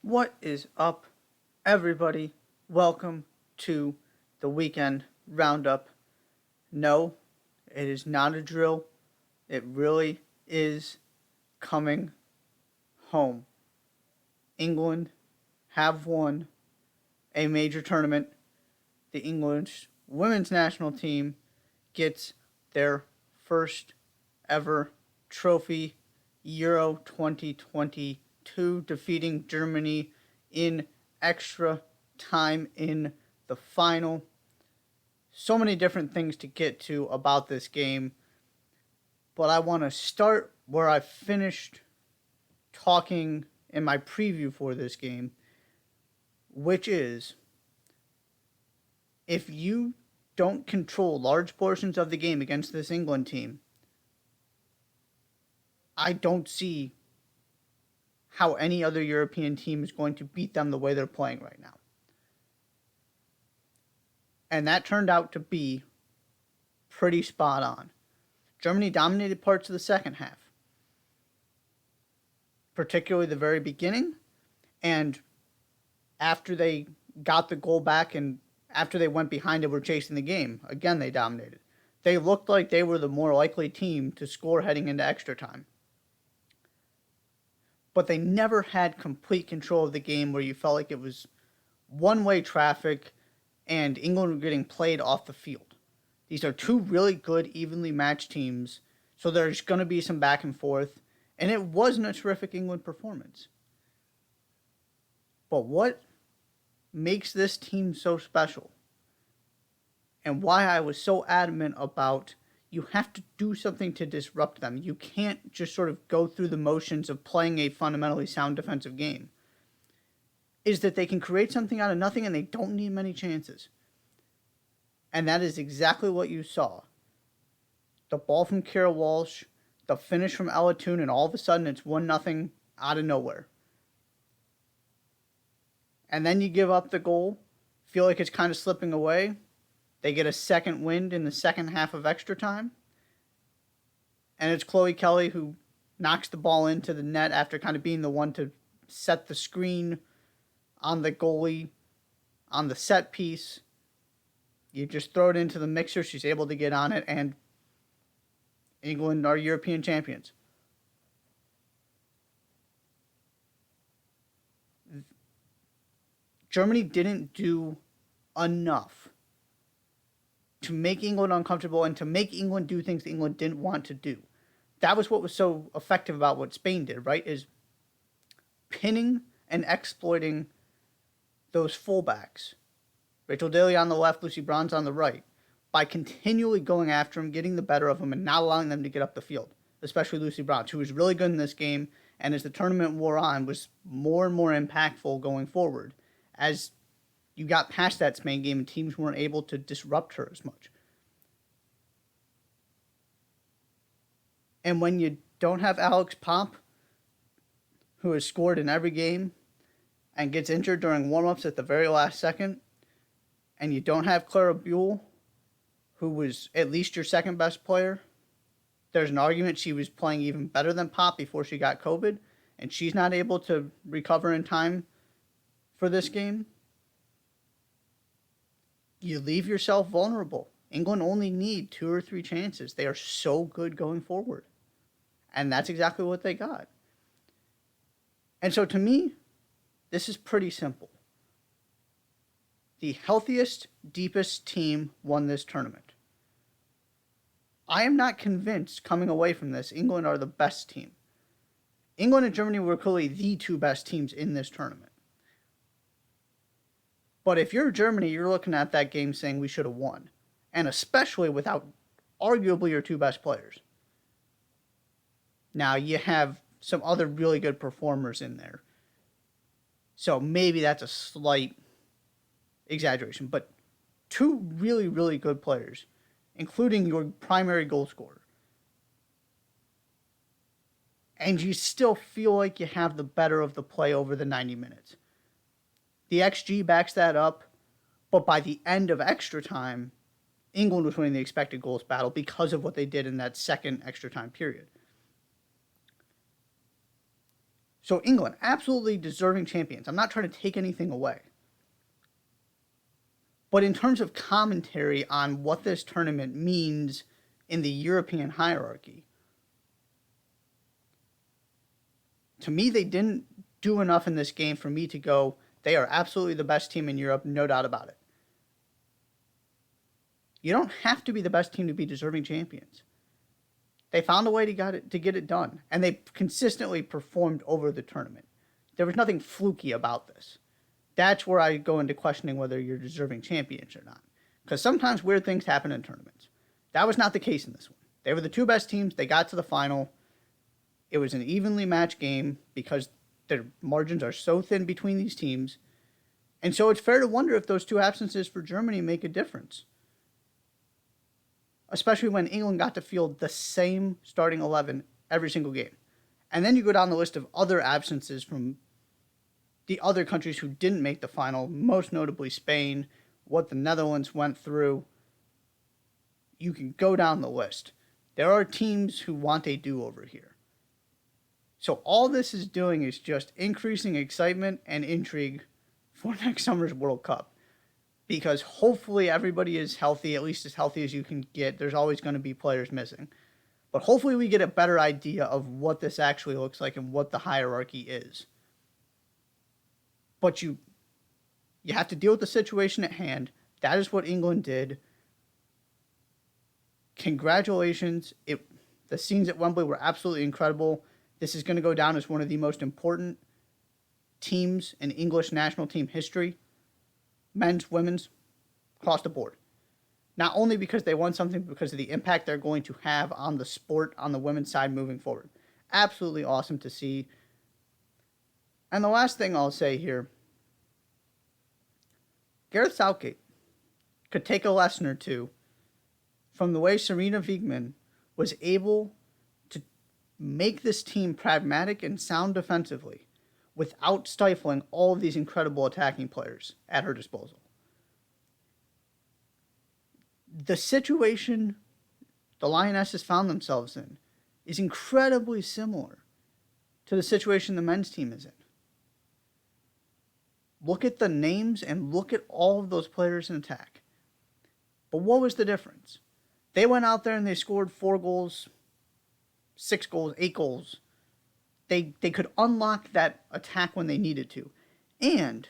What is up, everybody? Welcome to the weekend roundup. No, it is not a drill. It really is coming home. England have won a major tournament. The English women's national team gets their first ever trophy, Euro 2022, defeating Germany in extra time in the final. So many different things to get to about this game, but I want to start where I finished talking in my preview for this game, which is if you don't control large portions of the game against this England team, I don't see how any other European team is going to beat them the way they're playing right now. And that turned out to be pretty spot on. Germany dominated parts of the second half, particularly the very beginning. And after they got the goal back and after they went behind and were chasing the game, again, they dominated. They looked like they were the more likely team to score heading into extra time. But they never had complete control of the game where you felt like it was one-way traffic and England were getting played off the field. These are two really good, evenly matched teams, so there's going to be some back and forth, and it wasn't a terrific England performance. But what makes this team so special, and why I was so adamant about you have to do something to disrupt them. You can't just sort of go through the motions of playing a fundamentally sound defensive game, is that they can create something out of nothing and they don't need many chances. And that is exactly what you saw. The ball from Kira Walsh, the finish from Ella Toone, and all of a sudden it's 1-0 out of nowhere. And then you give up the goal, feel like it's kind of slipping away. They get a second wind in the second half of extra time. And it's Chloe Kelly who knocks the ball into the net after kind of being the one to set the screen on the goalie, on the set piece. You just throw it into the mixer. She's able to get on it, and England are European champions. Germany didn't do enough to make England uncomfortable and to make England do things that England didn't want to do. That was what was so effective about what Spain did, right? Is pinning and exploiting those fullbacks. Rachel Daly on the left, Lucy Bronze on the right, by continually going after them, getting the better of them, and not allowing them to get up the field, especially Lucy Bronze, who was really good in this game, and as the tournament wore on, was more and more impactful going forward, as you got past that Spain game and teams weren't able to disrupt her as much. And when you don't have Alex Pop, who has scored in every game and gets injured during warm-ups at the very last second, and you don't have Clara Buell, who was at least your second best player, there's an argument she was playing even better than Pop before she got COVID, and she's not able to recover in time for this game. You leave yourself vulnerable. England only need 2 or 3 chances. They are so good going forward. And that's exactly what they got. And so to me, this is pretty simple. The healthiest, deepest team won this tournament. I am not convinced coming away from this, England are the best team. England and Germany were clearly the 2 best teams in this tournament. But if you're Germany, you're looking at that game saying we should have won. And especially without arguably your 2 best players. Now, you have some other really good performers in there. So maybe that's a slight exaggeration. But 2 really, really good players, including your primary goal scorer. And you still feel like you have the better of the play over the 90 minutes. The XG backs that up, but by the end of extra time, England was winning the expected goals battle because of what they did in that second extra time period. So England, absolutely deserving champions. I'm not trying to take anything away. But in terms of commentary on what this tournament means in the European hierarchy, to me, they didn't do enough in this game for me to go, they are absolutely the best team in Europe, no doubt about it. You don't have to be the best team to be deserving champions. They found a way to get it done, and they consistently performed over the tournament. There was nothing fluky about this. That's where I go into questioning whether you're deserving champions or not. Because sometimes weird things happen in tournaments. That was not the case in this one. They were the two best teams. They got to the final. It was an evenly matched game because the margins are so thin between these teams. And so it's fair to wonder if those two absences for Germany make a difference. Especially when England got to field the same starting 11 every single game. And then you go down the list of other absences from the other countries who didn't make the final, most notably Spain, what the Netherlands went through. You can go down the list. There are teams who want a do-over here. So all this is doing is just increasing excitement and intrigue for next summer's World Cup. Because hopefully everybody is healthy, at least as healthy as you can get. There's always going to be players missing. But hopefully we get a better idea of what this actually looks like and what the hierarchy is. But you have to deal with the situation at hand. That is what England did. Congratulations. The scenes at Wembley were absolutely incredible. This is going to go down as one of the most important teams in English national team history. Men's, women's, across the board. Not only because they won something, but because of the impact they're going to have on the sport on the women's side moving forward. Absolutely awesome to see. And the last thing I'll say here, Gareth Southgate could take a lesson or two from the way Serena Wiegmann was able to make this team pragmatic and sound defensively without stifling all of these incredible attacking players at her disposal. The situation the Lionesses found themselves in is incredibly similar to the situation the men's team is in. Look at the names and look at all of those players in attack. But what was the difference? They went out there and they scored 4 goals, 6 goals, 8 goals. They could unlock that attack when they needed to. And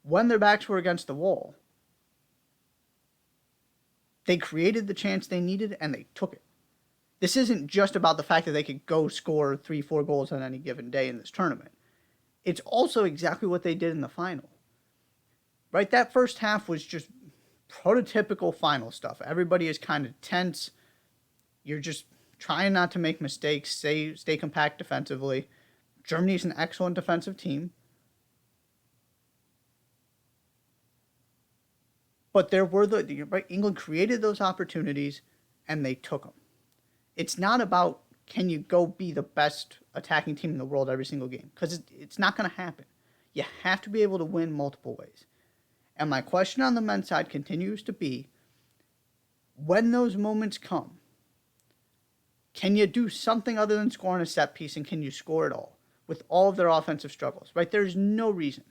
when their backs were against the wall, they created the chance they needed and they took it. This isn't just about the fact that they could go score 3-4 goals on any given day in this tournament. It's also exactly what they did in the final. Right? That first half was just prototypical final stuff. Everybody is kind of tense. You're just trying not to make mistakes, stay compact defensively. Germany's an excellent defensive team. But there were England created those opportunities and they took them. It's not about can you go be the best attacking team in the world every single game, because it's not going to happen. You have to be able to win multiple ways. And my question on the men's side continues to be, when those moments come, can you do something other than scoring a set piece, and can you score it all with all of their offensive struggles? Right? There's no reason.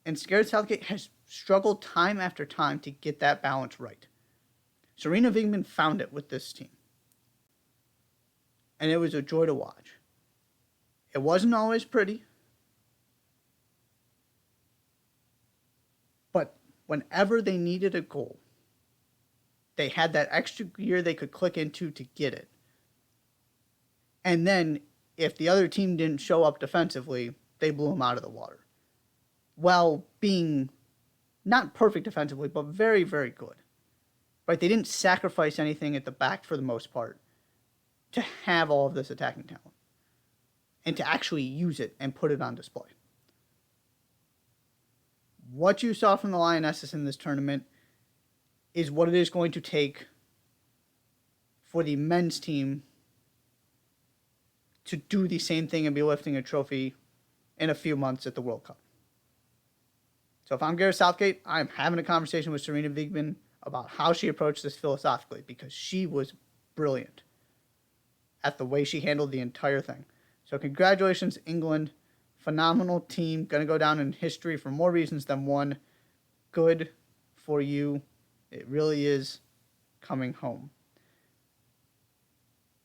And Gareth Southgate has struggled time after time to get that balance right. Serena Wiegmann found it with this team. And it was a joy to watch. It wasn't always pretty. But whenever they needed a goal, they had that extra gear they could click into to get it. And then, if the other team didn't show up defensively, they blew them out of the water. While being not perfect defensively, but very, very good. Right? They didn't sacrifice anything at the back for the most part to have all of this attacking talent and to actually use it and put it on display. What you saw from the Lionesses in this tournament is what it is going to take for the men's team to do the same thing and be lifting a trophy in a few months at the World Cup. So if I'm Gareth Southgate, I'm having a conversation with Serena Wiegmann about how she approached this philosophically, because she was brilliant at the way she handled the entire thing. So congratulations, England. Phenomenal team. Going to go down in history for more reasons than one. Good for you. It really is coming home.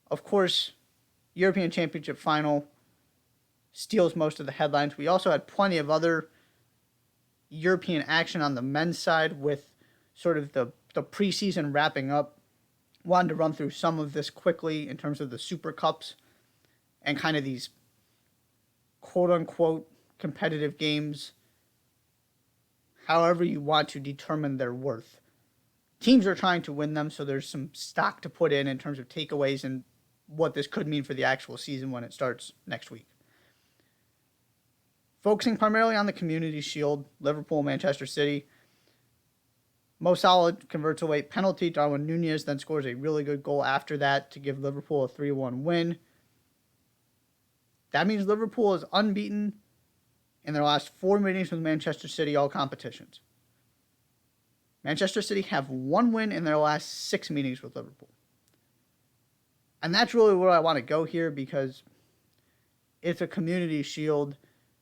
Of course, European Championship final steals most of the headlines. We also had plenty of other European action on the men's side with sort of the preseason wrapping up. Wanted to run through some of this quickly in terms of the Super Cups and kind of these quote-unquote competitive games, however you want to determine their worth. Teams are trying to win them, so there's some stock to put in terms of takeaways and what this could mean for the actual season when it starts next week. Focusing primarily on the Community Shield, Liverpool, Manchester City. Mo Salah converts a late penalty. Darwin Nunez then scores a really good goal after that to give Liverpool a 3-1 win. That means Liverpool is unbeaten in their last 4 meetings with Manchester City, all competitions. Manchester City have 1 win in their last 6 meetings with Liverpool. And that's really where I want to go here because it's a Community Shield.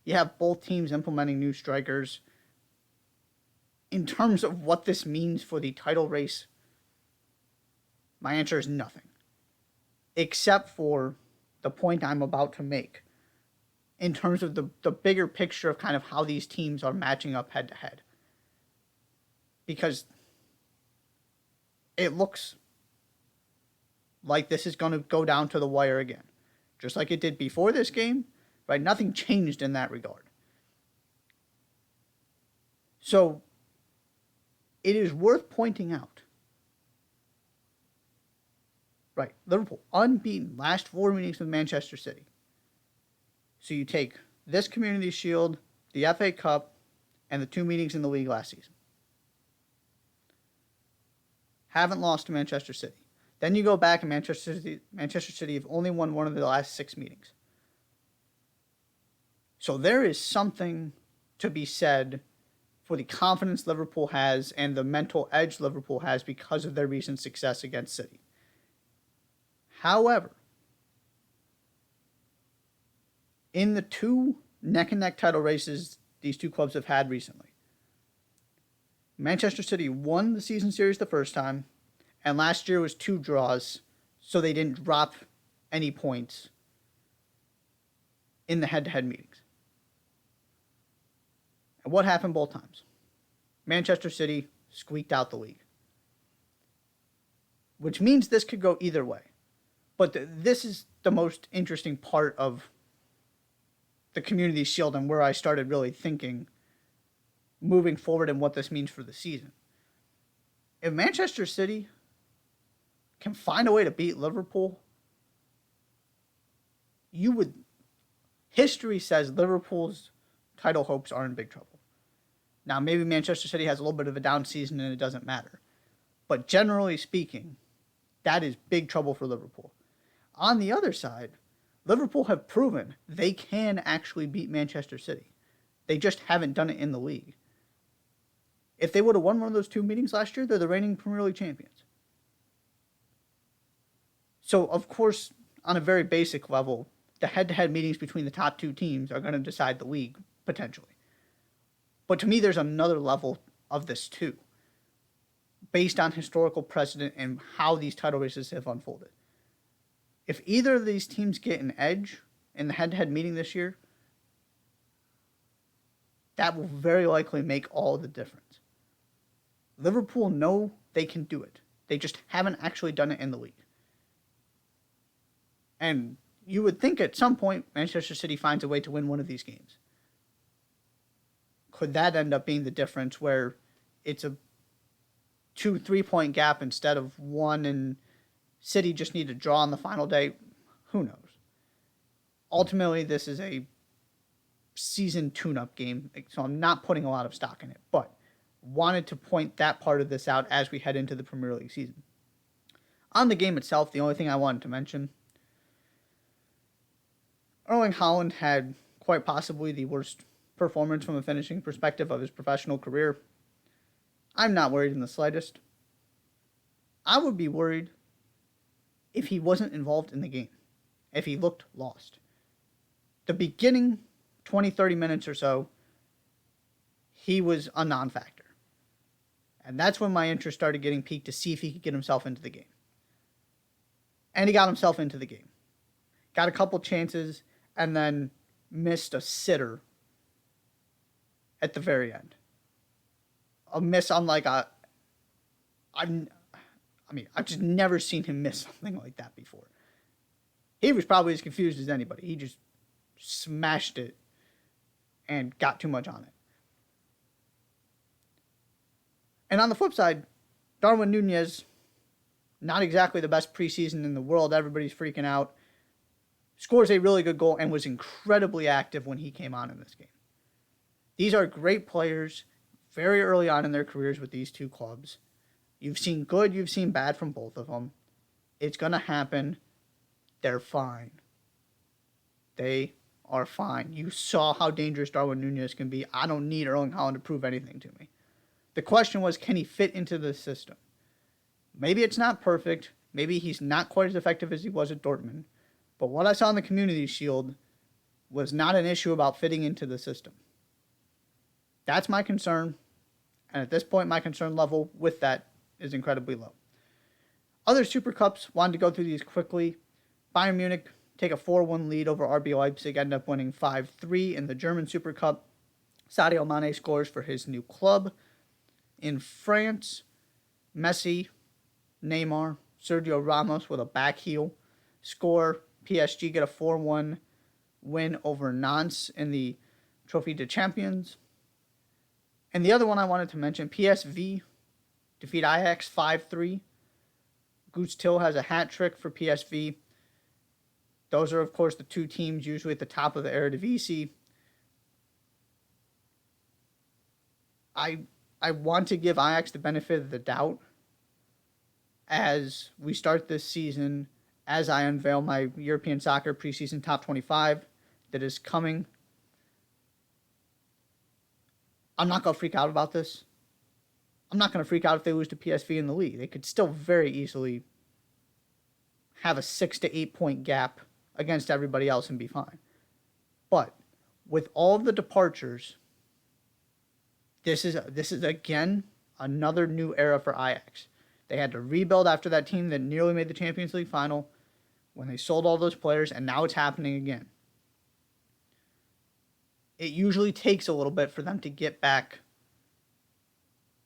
You have both teams implementing new strikers. In terms of what this means for the title race, my answer is nothing. Except for the point I'm about to make in terms of the bigger picture of kind of how these teams are matching up head to head. Because it looks like this is going to go down to the wire again. Just like it did before this game, right? Nothing changed in that regard. So it is worth pointing out, right, Liverpool unbeaten last 4 meetings with Manchester City. So you take this Community Shield, the FA Cup, and the 2 meetings in the league last season. Haven't lost to Manchester City. Then you go back and Manchester City have only won 1 of the last 6 meetings. So there is something to be said for the confidence Liverpool has and the mental edge Liverpool has because of their recent success against City. However, in the 2 neck-and-neck title races these 2 clubs have had recently, Manchester City won the season series the first time, and last year was 2 draws, so they didn't drop any points in the head-to-head meetings. And what happened both times? Manchester City squeaked out the league. Which means this could go either way. But this is the most interesting part of the Community Shield and where I started really thinking moving forward and what this means for the season. If Manchester City can find a way to beat Liverpool, history says Liverpool's title hopes are in big trouble. Now, maybe Manchester City has a little bit of a down season and it doesn't matter. But generally speaking, that is big trouble for Liverpool. On the other side, Liverpool have proven they can actually beat Manchester City. They just haven't done it in the league. If they would have won one of those 2 meetings last year, they're the reigning Premier League champions. So, of course, on a very basic level, the head-to-head meetings between the top 2 teams are going to decide the league, potentially. But to me, there's another level of this too, based on historical precedent and how these title races have unfolded. If either of these teams get an edge in the head-to-head meeting this year, that will very likely make all the difference. Liverpool know they can do it. They just haven't actually done it in the league. And you would think at some point Manchester City finds a way to win one of these games. Could that end up being the difference where it's a 2-3 point gap instead of 1 and City just need to draw on the final day? Who knows? Ultimately, this is a season tune-up game, so I'm not putting a lot of stock in it, but wanted to point that part of this out as we head into the Premier League season. On the game itself, the only thing I wanted to mention, Erling Haaland had quite possibly the worst performance from a finishing perspective of his professional career. I'm not worried in the slightest. I would be worried if he wasn't involved in the game, if he looked lost. the beginning 20, 30 minutes or so, he was a non-factor. And that's when my interest started getting piqued to see if he could get himself into the game. And he got himself into the game. Got a couple chances and then missed a sitter at the very end. A miss unlike I've just never seen him miss something like that before. He was probably as confused as anybody. He just smashed it and got too much on it. And on the flip side, Darwin Nunez, not exactly the best preseason in the world. Everybody's freaking out. Scores a really good goal and was incredibly active when he came on in this game. These are great players very early on in their careers with these two clubs. You've seen good, you've seen bad from both of them. It's going to happen. They're fine. They are fine. You saw how dangerous Darwin Nunez can be. I don't need Erling Haaland to prove anything to me. The question was, can he fit into the system? Maybe it's not perfect. Maybe he's not quite as effective as he was at Dortmund. But what I saw in the Community Shield was not an issue about fitting into the system. That's my concern. And at this point, my concern level with that is incredibly low. Other Super Cups, wanted to go through these quickly. Bayern Munich take a 4-1 lead over RB Leipzig, end up winning 5-3 in the German Super Cup. Sadio Mane scores for his new club. In France, Messi, Neymar, Sergio Ramos with a back heel score. PSG get a 4-1 win over Nantes in the Trophy de Champions. And the other one I wanted to mention, PSV defeat Ajax 5-3. Guus Til has a hat trick for PSV. Those are, of course, the two teams usually at the top of the Eredivisie. I want to give Ajax the benefit of the doubt as we start this season, as I unveil my European Soccer preseason top 25 that is coming. I'm not going to freak out about this. I'm not going to freak out if they lose to PSV in the league. They could still very easily have a 6 to 8 point gap against everybody else and be fine. But with all of the departures, this is again another new era for Ajax. They had to rebuild after that team that nearly made the Champions League final when they sold all those players, and now it's happening again. It usually takes a little bit for them to get back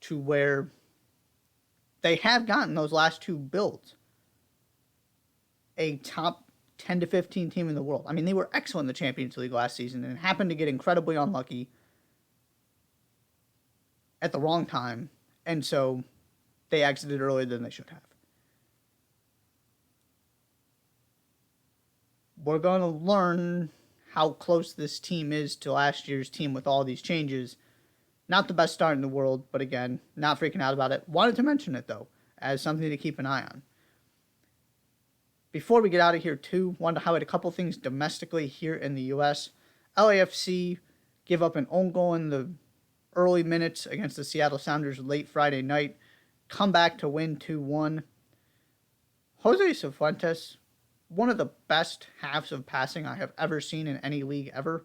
to where they have gotten those last two builds. A top 10 to 15 team in the world. I mean, they were excellent in the Champions League last season and happened to get incredibly unlucky at the wrong time, and so they exited earlier than they should have. We're going to learn how close this team is to last year's team with all these changes. Not the best start in the world, but again, not freaking out about it. Wanted to mention it, though, as something to keep an eye on. Before we get out of here, too, wanted to highlight a couple things domestically here in the U.S. LAFC give up an own goal in the early minutes against the Seattle Sounders late Friday night. Come back to win 2-1. Jose Cifuentes, one of the best halves of passing I have ever seen in any league ever.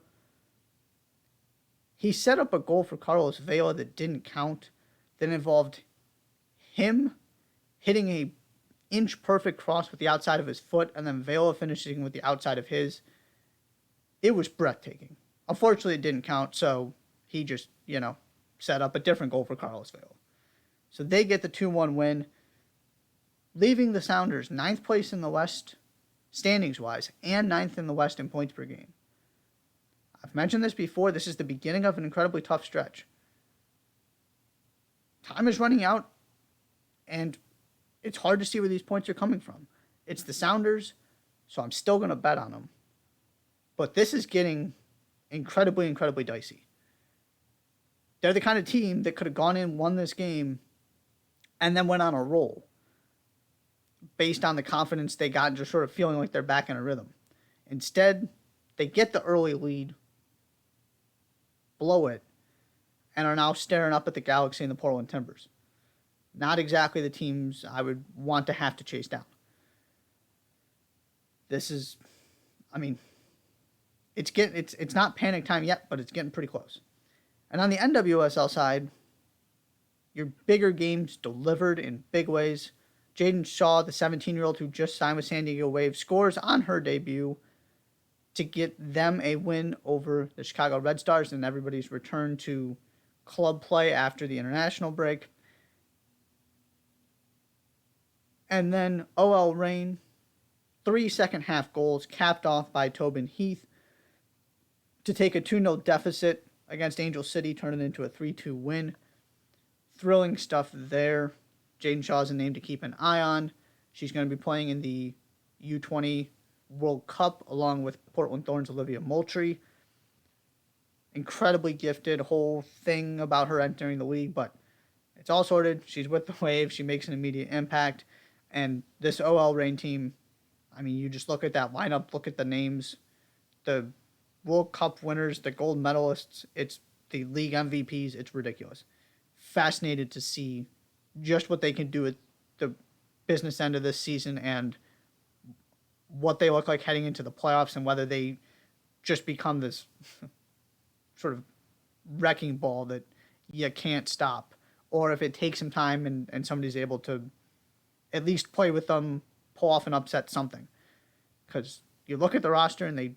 He set up a goal for Carlos Vela that didn't count, that involved him hitting a inch-perfect cross with the outside of his foot, and then Vela finishing with the outside of his. It was breathtaking. Unfortunately, it didn't count, so he just, set up a different goal for Carlos Vela. So they get the 2-1 win, leaving the Sounders 9th place in the West, standings-wise, and 9th in the West in points per game. I've mentioned this before. This is the beginning of an incredibly tough stretch. Time is running out, and it's hard to see where these points are coming from. It's the Sounders, so I'm still going to bet on them. But this is getting incredibly, incredibly dicey. They're the kind of team that could have gone in, won this game, and then went on a roll based on the confidence they got and just sort of feeling like they're back in a rhythm. Instead, they get the early lead, blow it, and are now staring up at the Galaxy and the Portland Timbers. Not exactly the teams I would want to have to chase down. This is, it's not panic time yet, but it's getting pretty close. And on the NWSL side, your bigger games delivered in big ways. Jaden Shaw, the 17-year-old who just signed with San Diego Wave, scores on her debut to get them a win over the Chicago Red Stars and everybody's return to club play after the international break. And then OL Reign, 3 second half goals capped off by Tobin Heath to take a 2-0 deficit against Angel City, turn it into a 3-2 win. Thrilling stuff there. Jaden Shaw's a name to keep an eye on. She's going to be playing in the U20 World Cup along with Portland Thorns' Olivia Moultrie. Incredibly gifted, whole thing about her entering the league, but it's all sorted. She's with the Wave. She makes an immediate impact. And this OL Reign team, I mean, you just look at that lineup, look at the names, the World Cup winners, the gold medalists, it's the league MVPs. It's ridiculous. Fascinated to see just what they can do at the business end of this season and what they look like heading into the playoffs and whether they just become this sort of wrecking ball that you can't stop, or if it takes some time and somebody's able to at least play with them, pull off an upset, something. Because you look at the roster and they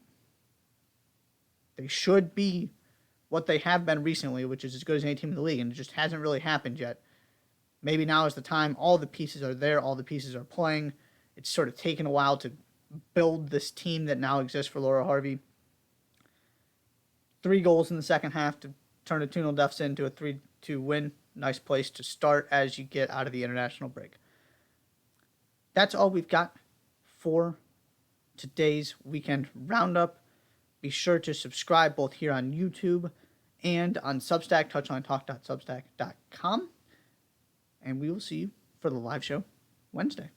should be what they have been recently, which is as good as any team in the league, and it just hasn't really happened yet. Maybe now is the time. All the pieces are there. All the pieces are playing. It's sort of taken a while to build this team that now exists for Laura Harvey. 3 goals in the second half to turn a 2-0 deficit into a 3-2 win. Nice place to start as you get out of the international break. That's all we've got for today's weekend roundup. Be sure to subscribe both here on YouTube and on Substack, touchlinetalk.substack.com. And we will see you for the live show Wednesday.